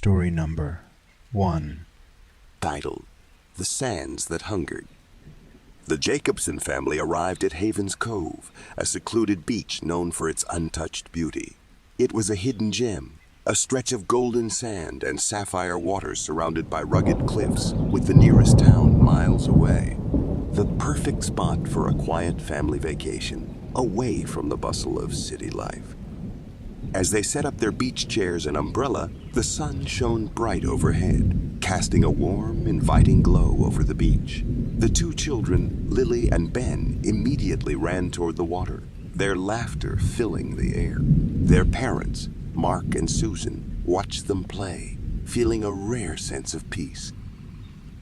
Story number 1. Titled, The Sands That Hungered. The Jacobson family arrived at Haven's Cove, a secluded beach known for its untouched beauty. It was a hidden gem, a stretch of golden sand and sapphire waters surrounded by rugged cliffs, with the nearest town miles away. The perfect spot for a quiet family vacation, away from the bustle of city life. As they set up their beach chairs and umbrella, the sun shone bright overhead, casting a warm, inviting glow over the beach. The two children, Lily and Ben, immediately ran toward the water, their laughter filling the air. Their parents, Mark and Susan, watched them play, feeling a rare sense of peace.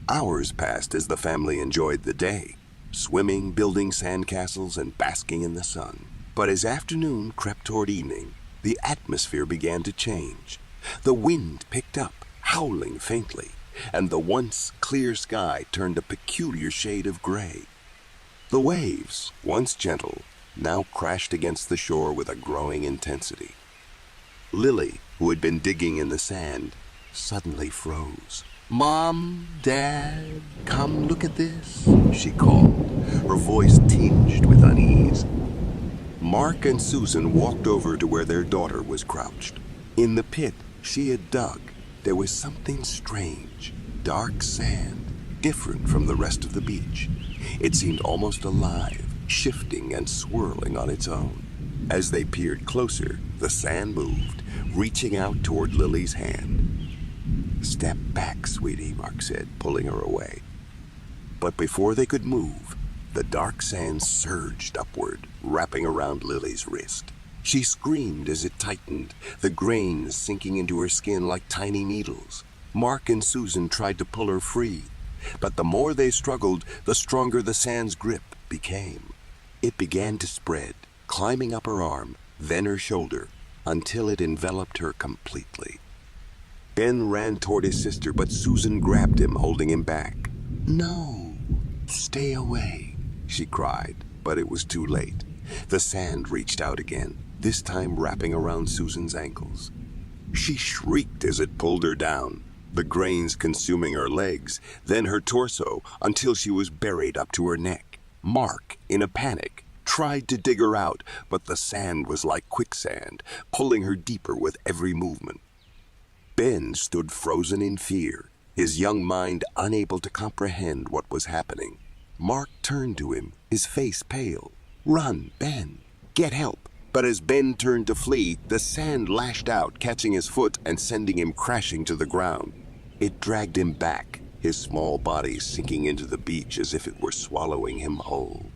Hours passed as the family enjoyed the day, swimming, building sandcastles, and basking in the sun. But as afternoon crept toward evening, the atmosphere began to change. The wind picked up, howling faintly, and the once clear sky turned a peculiar shade of gray. The waves, once gentle, now crashed against the shore with a growing intensity. Lily, who had been digging in the sand, suddenly froze. "Mom, Dad, come look at this," she called, her voice tinged with unease. Mark and Susan walked over to where their daughter was crouched. In the pit she had dug, there was something strange, dark sand, different from the rest of the beach. It seemed almost alive, shifting and swirling on its own. As they peered closer, the sand moved, reaching out toward Lily's hand. "Step back, sweetie," Mark said, pulling her away. But before they could move, the dark sand surged upward, wrapping around Lily's wrist. She screamed as it tightened, the grains sinking into her skin like tiny needles. Mark and Susan tried to pull her free, but the more they struggled, the stronger the sand's grip became. It began to spread, climbing up her arm, then her shoulder, until it enveloped her completely. Ben ran toward his sister, but Susan grabbed him, holding him back. "No, stay away," she cried, but it was too late. The sand reached out again, this time wrapping around Susan's ankles. She shrieked as it pulled her down, the grains consuming her legs, then her torso, until she was buried up to her neck. Mark, in a panic, tried to dig her out, but the sand was like quicksand, pulling her deeper with every movement. Ben stood frozen in fear, his young mind unable to comprehend what was happening. Mark turned to him, his face pale. "Run, Ben! Get help!" But as Ben turned to flee, the sand lashed out, catching his foot and sending him crashing to the ground. It dragged him back, his small body sinking into the beach as if it were swallowing him whole.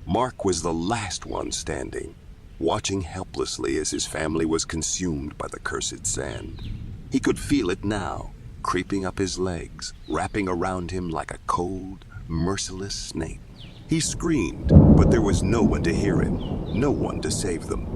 Mark was the last one standing, watching helplessly as his family was consumed by the cursed sand. He could feel it now, creeping up his legs, wrapping around him like a cold, merciless snake. He screamed, but there was no one to hear him, no one to save them.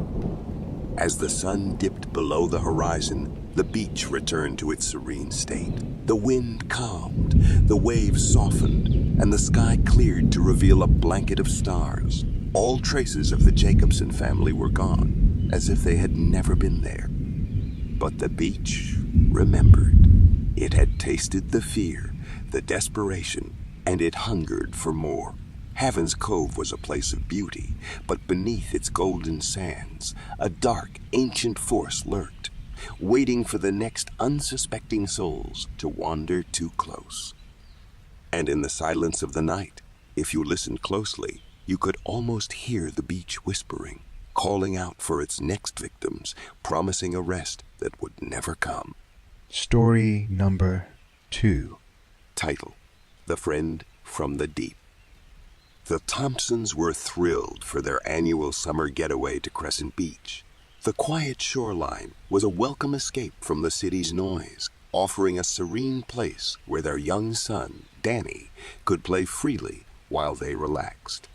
As the sun dipped below the horizon, the beach returned to its serene state. The wind calmed, the waves softened, and the sky cleared to reveal a blanket of stars. All traces of the Jacobson family were gone, as if they had never been there. But the beach remembered. It had tasted the fear, the desperation, and it hungered for more. Haven's Cove was a place of beauty, but beneath its golden sands, a dark, ancient force lurked, waiting for the next unsuspecting souls to wander too close. And in the silence of the night, if you listened closely, you could almost hear the beach whispering, calling out for its next victims, promising a rest that would never come. Story number 2. Title, The Friend from the Deep. The Thompsons were thrilled for their annual summer getaway to Crescent Beach. The quiet shoreline was a welcome escape from the city's noise, offering a serene place where their young son, Danny, could play freely while they relaxed.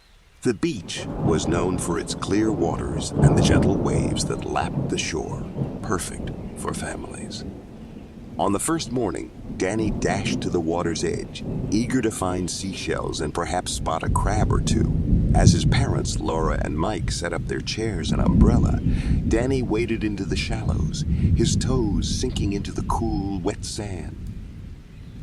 The beach was known for its clear waters and the gentle waves that lapped the shore, perfect for families. On the first morning, Danny dashed to the water's edge, eager to find seashells and perhaps spot a crab or two. As his parents, Laura and Mike, set up their chairs and umbrella, Danny waded into the shallows, his toes sinking into the cool, wet sand.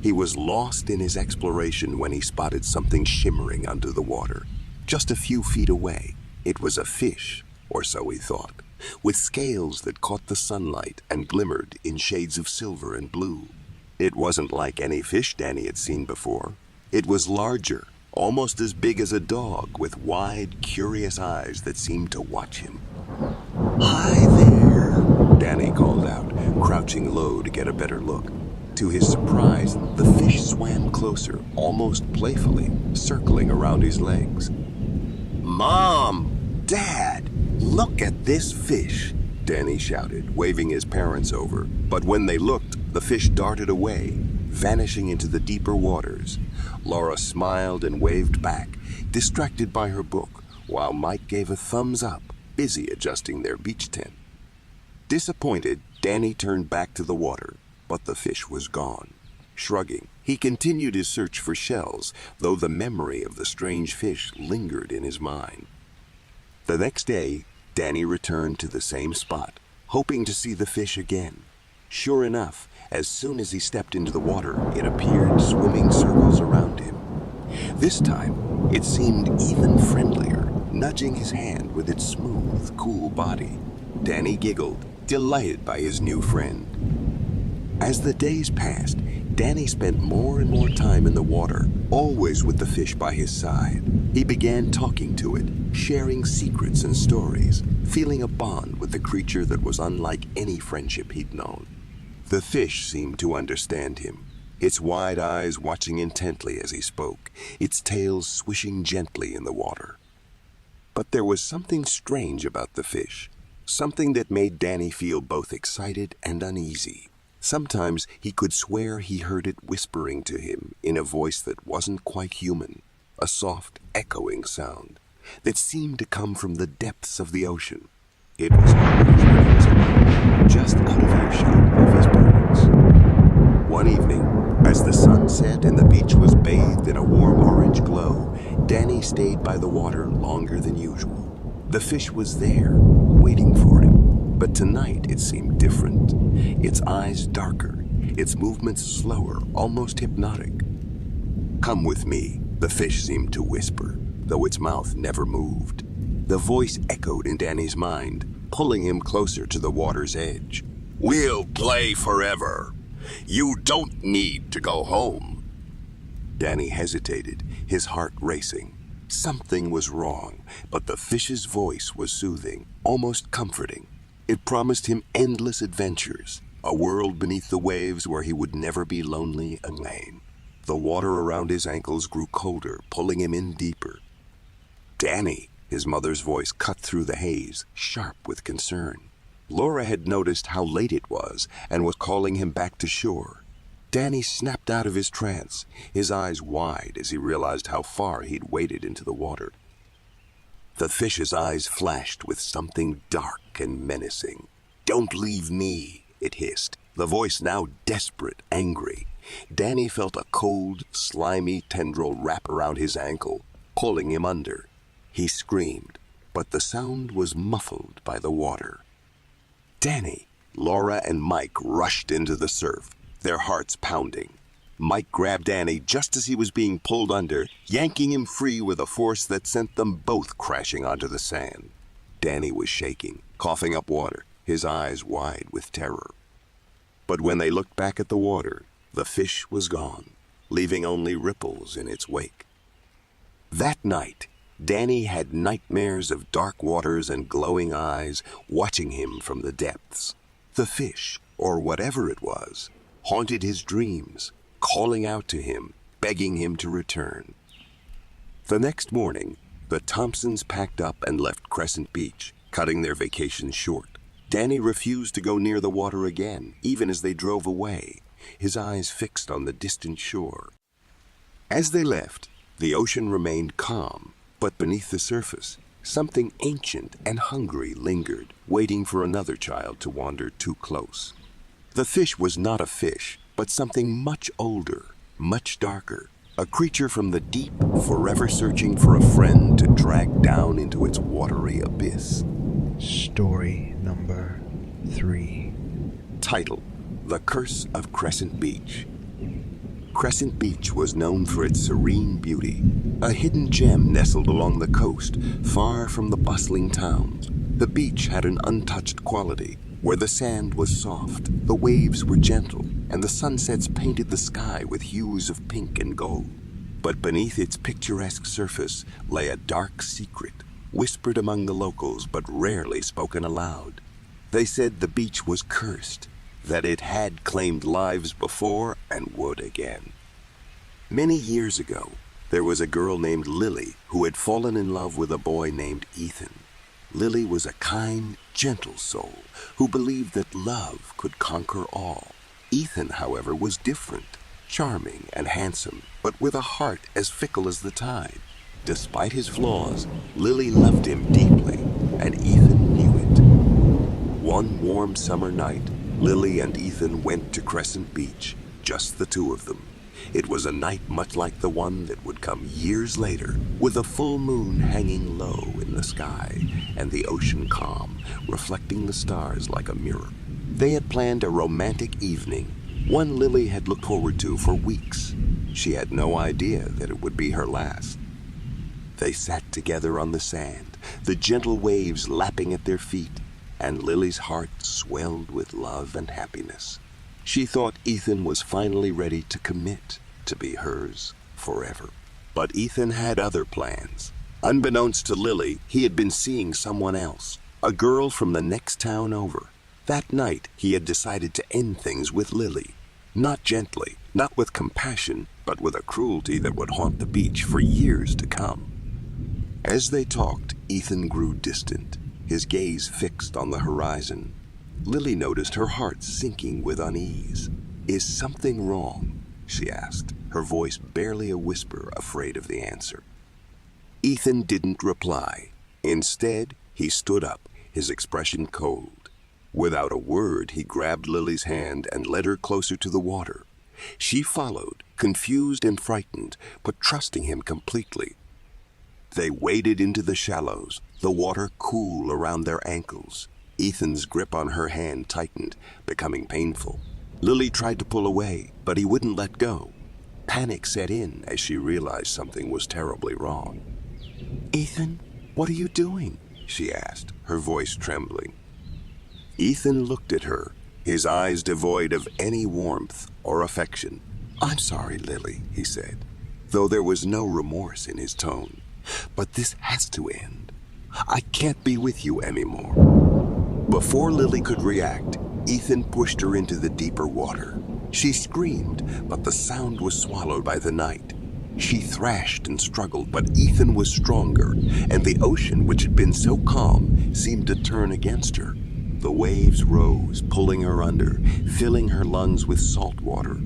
He was lost in his exploration when he spotted something shimmering under the water. Just a few feet away, it was a fish, or so he thought, with scales that caught the sunlight and glimmered in shades of silver and blue. It wasn't like any fish Danny had seen before. It was larger, almost as big as a dog, with wide, curious eyes that seemed to watch him. "Hi there," Danny called out, crouching low to get a better look. To his surprise, the fish swam closer, almost playfully, circling around his legs. "Mom! Dad! Look at this fish!" Danny shouted, waving his parents over. But when they looked, the fish darted away, vanishing into the deeper waters. Laura smiled and waved back, distracted by her book, while Mike gave a thumbs up, busy adjusting their beach tent. Disappointed, Danny turned back to the water, but the fish was gone. Shrugging, he continued his search for shells, though the memory of the strange fish lingered in his mind. The next day, Danny returned to the same spot, hoping to see the fish again. Sure enough, as soon as he stepped into the water, it appeared swimming circles around him. This time, it seemed even friendlier, nudging his hand with its smooth, cool body. Danny giggled, delighted by his new friend. As the days passed, Danny spent more and more time in the water, always with the fish by his side. He began talking to it, sharing secrets and stories, feeling a bond with the creature that was unlike any friendship he'd known. The fish seemed to understand him, its wide eyes watching intently as he spoke, its tail swishing gently in the water. But there was something strange about the fish, something that made Danny feel both excited and uneasy. Sometimes he could swear he heard it whispering to him in a voice that wasn't quite human, a soft, echoing sound that seemed to come from the depths of the ocean. It was always when he was alone, just out of earshot of his parents. One evening, as the sun set and the beach was bathed in a warm orange glow, Danny stayed by the water longer than usual. The fish was there, waiting for him. But tonight it seemed different. Its eyes darker, its movements slower, almost hypnotic. "Come with me," the fish seemed to whisper, though its mouth never moved. The voice echoed in Danny's mind, pulling him closer to the water's edge. "We'll play forever. You don't need to go home." Danny hesitated, his heart racing. Something was wrong, but the fish's voice was soothing, almost comforting. It promised him endless adventures, a world beneath the waves where he would never be lonely again. The water around his ankles grew colder, pulling him in deeper. "Danny," his mother's voice cut through the haze, sharp with concern. Laura had noticed how late it was and was calling him back to shore. Danny snapped out of his trance, his eyes wide as he realized how far he'd waded into the water. The fish's eyes flashed with something dark and menacing. "Don't leave me," it hissed, the voice now desperate, angry. Danny felt a cold, slimy tendril wrap around his ankle, pulling him under. He screamed, but the sound was muffled by the water. Danny, Laura, and Mike rushed into the surf, their hearts pounding. Mike grabbed Danny just as he was being pulled under, yanking him free with a force that sent them both crashing onto the sand. Danny was shaking, coughing up water, his eyes wide with terror. But when they looked back at the water, the fish was gone, leaving only ripples in its wake. That night, Danny had nightmares of dark waters and glowing eyes watching him from the depths. The fish, or whatever it was, haunted his dreams, calling out to him, begging him to return. The next morning, the Thompsons packed up and left Crescent Beach, cutting their vacation short. Danny refused to go near the water again, even as they drove away, his eyes fixed on the distant shore. As they left, the ocean remained calm, but beneath the surface, something ancient and hungry lingered, waiting for another child to wander too close. The fish was not a fish, but something much older, much darker, a creature from the deep, forever searching for a friend to drag down into its watery abyss. Story number 3. Title: The Curse of Crescent Beach. Crescent Beach was known for its serene beauty, a hidden gem nestled along the coast, far from the bustling towns. The beach had an untouched quality, where the sand was soft, the waves were gentle, and the sunsets painted the sky with hues of pink and gold. But beneath its picturesque surface lay a dark secret, whispered among the locals but rarely spoken aloud. They said the beach was cursed, that it had claimed lives before and would again. Many years ago, there was a girl named Lily who had fallen in love with a boy named Ethan. Lily was a kind, gentle soul who believed that love could conquer all. Ethan, however, was different, charming and handsome, but with a heart as fickle as the tide. Despite his flaws, Lily loved him deeply, and Ethan knew it. One warm summer night, Lily and Ethan went to Crescent Beach, just the two of them. It was a night much like the one that would come years later, with a full moon hanging low in the sky and the ocean calm, reflecting the stars like a mirror. They had planned a romantic evening, one Lily had looked forward to for weeks. She had no idea that it would be her last. They sat together on the sand, the gentle waves lapping at their feet, and Lily's heart swelled with love and happiness. She thought Ethan was finally ready to commit to be hers forever. But Ethan had other plans. Unbeknownst to Lily, he had been seeing someone else, a girl from the next town over. That night, he had decided to end things with Lily. Not gently, not with compassion, but with a cruelty that would haunt the beach for years to come. As they talked, Ethan grew distant, his gaze fixed on the horizon. Lily noticed her heart sinking with unease. "Is something wrong?" she asked, her voice barely a whisper, afraid of the answer. Ethan didn't reply. Instead, he stood up, his expression cold. Without a word, he grabbed Lily's hand and led her closer to the water. She followed, confused and frightened, but trusting him completely. They waded into the shallows, the water cool around their ankles. Ethan's grip on her hand tightened, becoming painful. Lily tried to pull away, but he wouldn't let go. Panic set in as she realized something was terribly wrong. "Ethan, what are you doing?" she asked, her voice trembling. Ethan looked at her, his eyes devoid of any warmth or affection. "I'm sorry, Lily," he said, though there was no remorse in his tone. "But this has to end. I can't be with you anymore." Before Lily could react, Ethan pushed her into the deeper water. She screamed, but the sound was swallowed by the night. She thrashed and struggled, but Ethan was stronger, and the ocean, which had been so calm, seemed to turn against her. The waves rose, pulling her under, filling her lungs with salt water.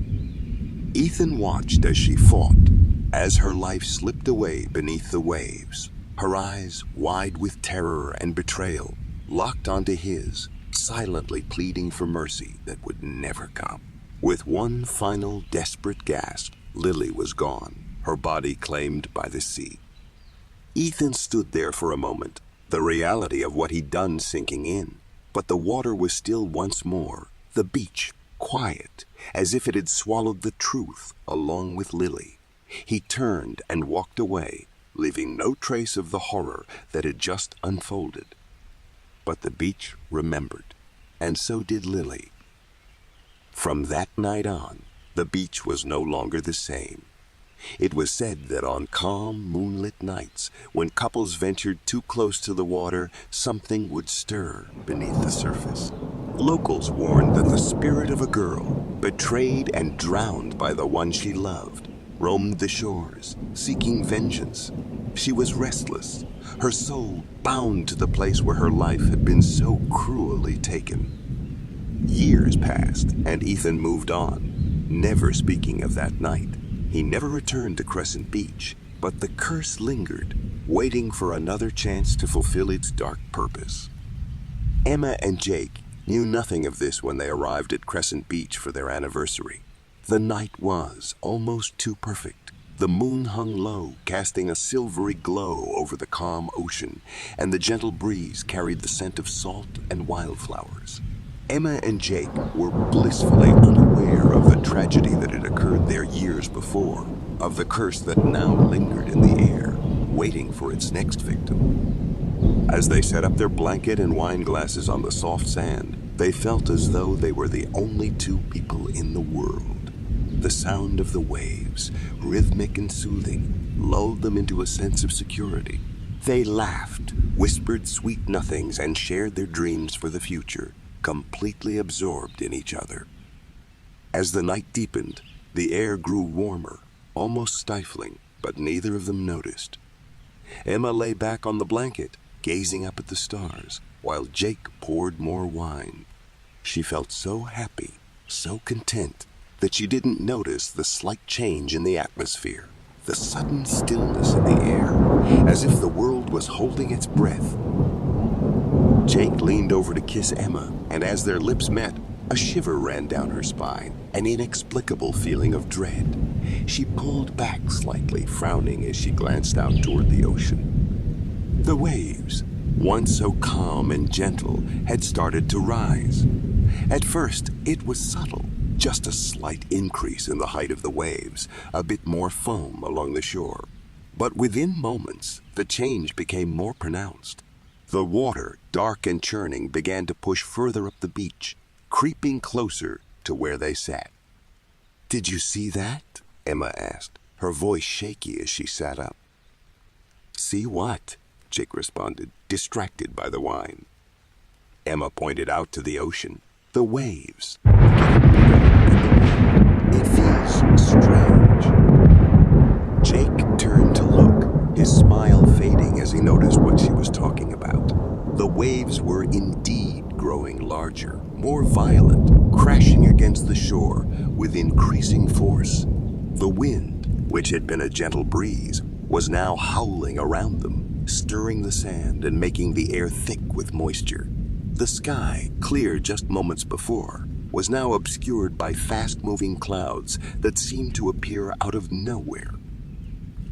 Ethan watched as she fought, as her life slipped away beneath the waves. Her eyes, wide with terror and betrayal, locked onto his, silently pleading for mercy that would never come. With one final desperate gasp, Lily was gone, her body claimed by the sea. Ethan stood there for a moment, the reality of what he'd done sinking in. But the water was still once more, the beach, quiet, as if it had swallowed the truth along with Lily. He turned and walked away, leaving no trace of the horror that had just unfolded. But the beach remembered, and so did Lily. From that night on, the beach was no longer the same. It was said that on calm, moonlit nights, when couples ventured too close to the water, something would stir beneath the surface. Locals warned that the spirit of a girl, betrayed and drowned by the one she loved, roamed the shores, seeking vengeance. She was restless, her soul bound to the place where her life had been so cruelly taken. Years passed, and Ethan moved on, never speaking of that night. He never returned to Crescent Beach, but the curse lingered, waiting for another chance to fulfill its dark purpose. Emma and Jake knew nothing of this when they arrived at Crescent Beach for their anniversary. The night was almost too perfect, The moon hung low, casting a silvery glow over the calm ocean, and the gentle breeze carried the scent of salt and wildflowers. Emma and Jake were blissfully unaware of the tragedy that had occurred there years before, of the curse that now lingered in the air, waiting for its next victim. As they set up their blanket and wine glasses on the soft sand, they felt as though they were the only two people in the world. The sound of the waves, rhythmic and soothing, lulled them into a sense of security. They laughed, whispered sweet nothings, and shared their dreams for the future, completely absorbed in each other. As the night deepened, the air grew warmer, almost stifling, but neither of them noticed. Emma lay back on the blanket, gazing up at the stars, while Jake poured more wine. She felt so happy, so content, that she didn't notice the slight change in the atmosphere, the sudden stillness in the air, as if the world was holding its breath. Jake leaned over to kiss Emma, and as their lips met, a shiver ran down her spine, an inexplicable feeling of dread. She pulled back slightly, frowning as she glanced out toward the ocean. The waves, once so calm and gentle, had started to rise. At first, it was subtle, just a slight increase in the height of the waves, a bit more foam along the shore. But within moments, the change became more pronounced. The water, dark and churning, began to push further up the beach, creeping closer to where they sat. "Did you see that?" Emma asked, her voice shaky as she sat up. "See what?" Jake responded, distracted by the wine. Emma pointed out to the ocean. "The waves. It feels strange." Jake turned to look, his smile fading as he noticed what she was talking about. The waves were indeed growing larger, more violent, crashing against the shore with increasing force. The wind, which had been a gentle breeze, was now howling around them, stirring the sand and making the air thick with moisture. The sky, clear just moments before, was now obscured by fast-moving clouds that seemed to appear out of nowhere.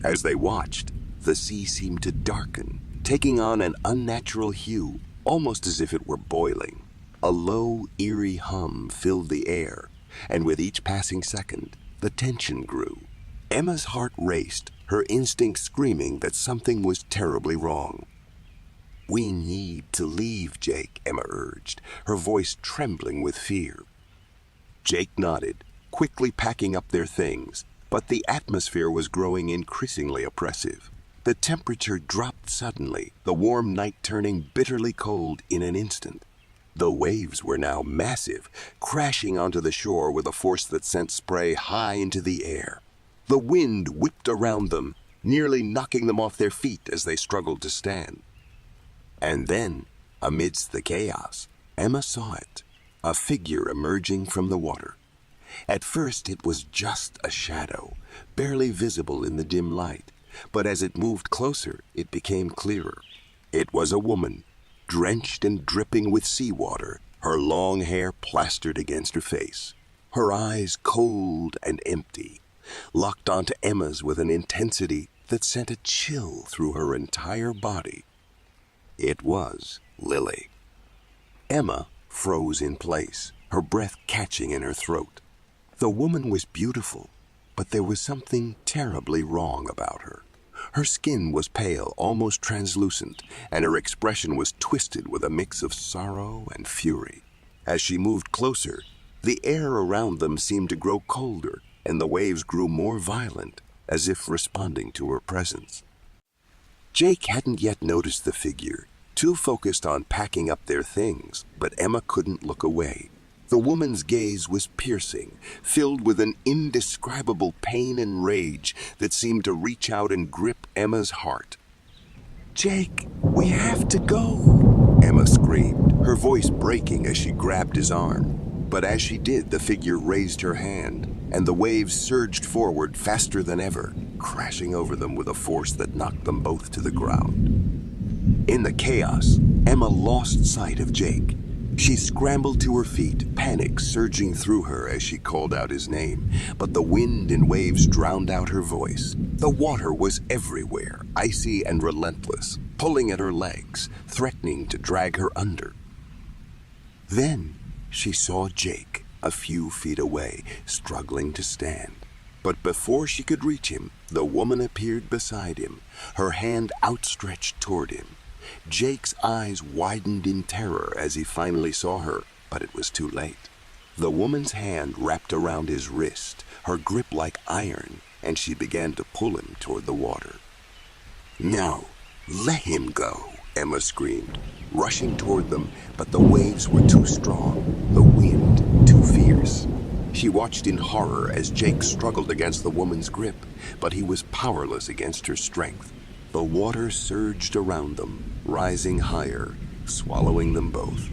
As they watched, the sea seemed to darken, taking on an unnatural hue, almost as if it were boiling. A low, eerie hum filled the air, and with each passing second, the tension grew. Emma's heart raced, her instinct screaming that something was terribly wrong. "We need to leave, Jake," Emma urged, her voice trembling with fear. Jake nodded, quickly packing up their things, but the atmosphere was growing increasingly oppressive. The temperature dropped suddenly, the warm night turning bitterly cold in an instant. The waves were now massive, crashing onto the shore with a force that sent spray high into the air. The wind whipped around them, nearly knocking them off their feet as they struggled to stand. And then, amidst the chaos, Emma saw it, a figure emerging from the water. At first it was just a shadow, barely visible in the dim light, but as it moved closer, it became clearer. It was a woman, drenched and dripping with seawater, her long hair plastered against her face, her eyes cold and empty, locked onto Emma's with an intensity that sent a chill through her entire body. It was Lily. Emma froze in place, her breath catching in her throat. The woman was beautiful, but there was something terribly wrong about her. Her skin was pale, almost translucent, and her expression was twisted with a mix of sorrow and fury. As she moved closer, the air around them seemed to grow colder, and the waves grew more violent, as if responding to her presence. Jake hadn't yet noticed the figure, too focused on packing up their things, but Emma couldn't look away. The woman's gaze was piercing, filled with an indescribable pain and rage that seemed to reach out and grip Emma's heart. "Jake, we have to go," Emma screamed, her voice breaking as she grabbed his arm. But as she did, the figure raised her hand, and the waves surged forward faster than ever, crashing over them with a force that knocked them both to the ground. In the chaos, Emma lost sight of Jake. She scrambled to her feet, panic surging through her as she called out his name, but the wind and waves drowned out her voice. The water was everywhere, icy and relentless, pulling at her legs, threatening to drag her under. Then she saw Jake a few feet away, struggling to stand. But before she could reach him, the woman appeared beside him, her hand outstretched toward him. Jake's eyes widened in terror as he finally saw her, but it was too late. The woman's hand wrapped around his wrist, her grip like iron, and she began to pull him toward the water. "No, let him go," Emma screamed, rushing toward them, but the waves were too strong, the wind too fierce. She watched in horror as Jake struggled against the woman's grip, but he was powerless against her strength. The water surged around them, rising higher, swallowing them both.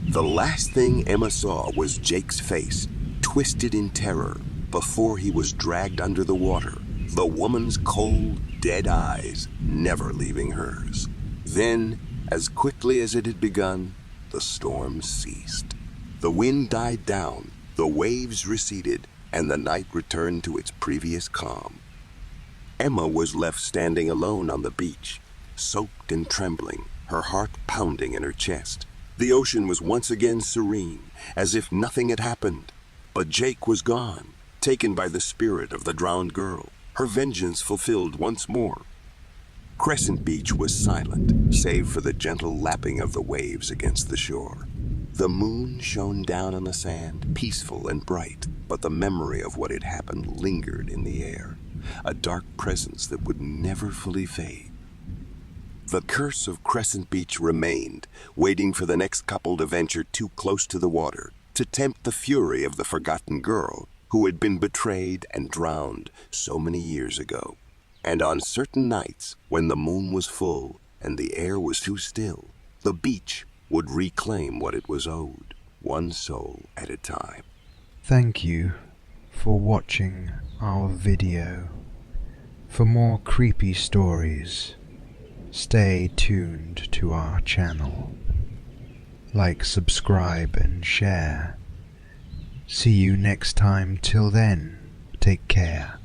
The last thing Emma saw was Jake's face, twisted in terror, before he was dragged under the water, the woman's cold, dead eyes never leaving hers. Then, as quickly as it had begun, the storm ceased. The wind died down, the waves receded, and the night returned to its previous calm. Emma was left standing alone on the beach, soaked and trembling, her heart pounding in her chest. The ocean was once again serene, as if nothing had happened. But Jake was gone, taken by the spirit of the drowned girl, her vengeance fulfilled once more. Crescent Beach was silent, save for the gentle lapping of the waves against the shore. The moon shone down on the sand, peaceful and bright, but the memory of what had happened lingered in the air, a dark presence that would never fully fade. The curse of Crescent Beach remained, waiting for the next couple to venture too close to the water, to tempt the fury of the forgotten girl who had been betrayed and drowned so many years ago. And on certain nights, when the moon was full and the air was too still, the beach would reclaim what it was owed, one soul at a time. Thank you for watching our video. For more creepy stories, stay tuned to our channel. Like, subscribe, and share. See you next time. Till then, take care.